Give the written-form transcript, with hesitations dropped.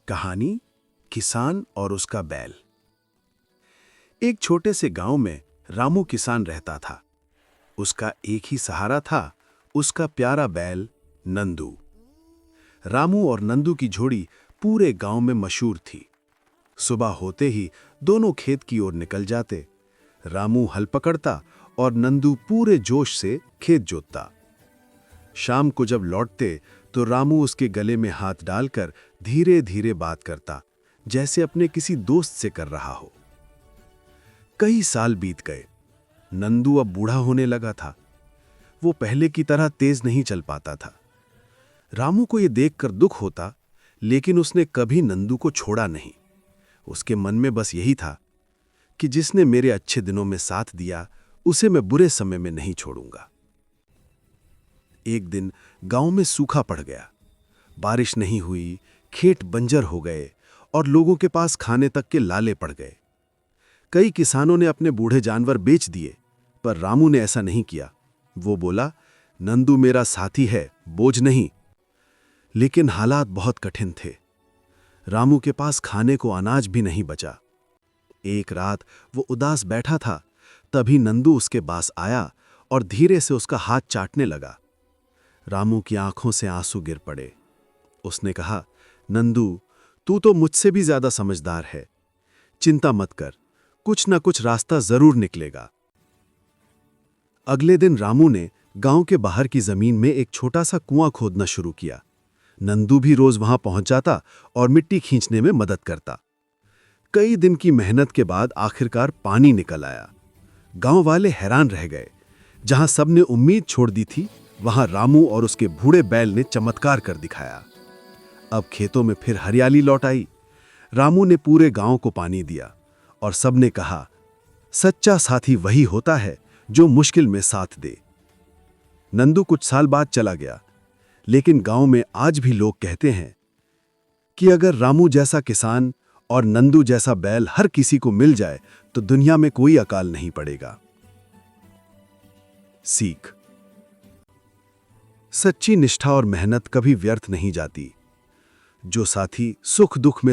कहानी किसान और उसका बैल। एक छोटे से गांव में रामू किसान रहता था। उसका एक ही सहारा था, उसका प्यारा बैल नंदू। रामू और नंदू की जोड़ी पूरे गांव में मशहूर थी। सुबह होते ही दोनों खेत की ओर निकल जाते। रामू हल पकड़ता और नंदू पूरे जोश से खेत जोतता। शाम को जब लौटते तो रामू उसके गले में हाथ डालकर धीरे धीरे बात करता, जैसे अपने किसी दोस्त से कर रहा हो। कई साल बीत गए। नंदू अब बूढ़ा होने लगा था। वो पहले की तरह तेज नहीं चल पाता था। रामू को यह देखकर दुख होता, लेकिन उसने कभी नंदू को छोड़ा नहीं। उसके मन में बस यही था कि जिसने मेरे अच्छे दिनों में साथ दिया, उसे मैं बुरे समय में नहीं छोड़ूंगा। एक दिन गांव में सूखा पड़ गया। बारिश नहीं हुई, खेत बंजर हो गए और लोगों के पास खाने तक के लाले पड़ गए। कई किसानों ने अपने बूढ़े जानवर बेच दिए, पर रामू ने ऐसा नहीं किया। वो बोला, नंदू मेरा साथी है, बोझ नहीं। लेकिन हालात बहुत कठिन थे। रामू के पास खाने को अनाज भी नहीं बचा। एक रात वो उदास बैठा था, तभी नंदू उसके पास आया और धीरे से उसका हाथ चाटने लगा। रामू की आंखों से आंसू गिर पड़े। उसने कहा, नंदू, तू तो मुझसे भी ज्यादा समझदार है। चिंता मत कर, कुछ ना कुछ रास्ता जरूर निकलेगा। अगले दिन रामू ने गांव के बाहर की जमीन में एक छोटा सा कुआं खोदना शुरू किया। नंदू भी रोज वहां पहुंच जाता और मिट्टी खींचने में मदद करता। कई दिन की मेहनत के बाद आखिरकार पानी निकल आया। गांव वाले हैरान रह गए। जहां सबने उम्मीद छोड़ दी थी, वहां रामू और उसके बूढ़े बैल ने चमत्कार कर दिखाया। अब खेतों में फिर हरियाली लौट आई। रामू ने पूरे गांव को पानी दिया और सबने कहा, सच्चा साथी वही होता है जो मुश्किल में साथ दे। नंदू कुछ साल बाद चला गया, लेकिन गांव में आज भी लोग कहते हैं कि अगर रामू जैसा किसान और नंदू जैसा बैल हर किसी को मिल जाए तो दुनिया में कोई अकाल नहीं पड़ेगा। सीख: सच्ची निष्ठा और मेहनत कभी व्यर्थ नहीं जाती। जो साथी सुख दुख में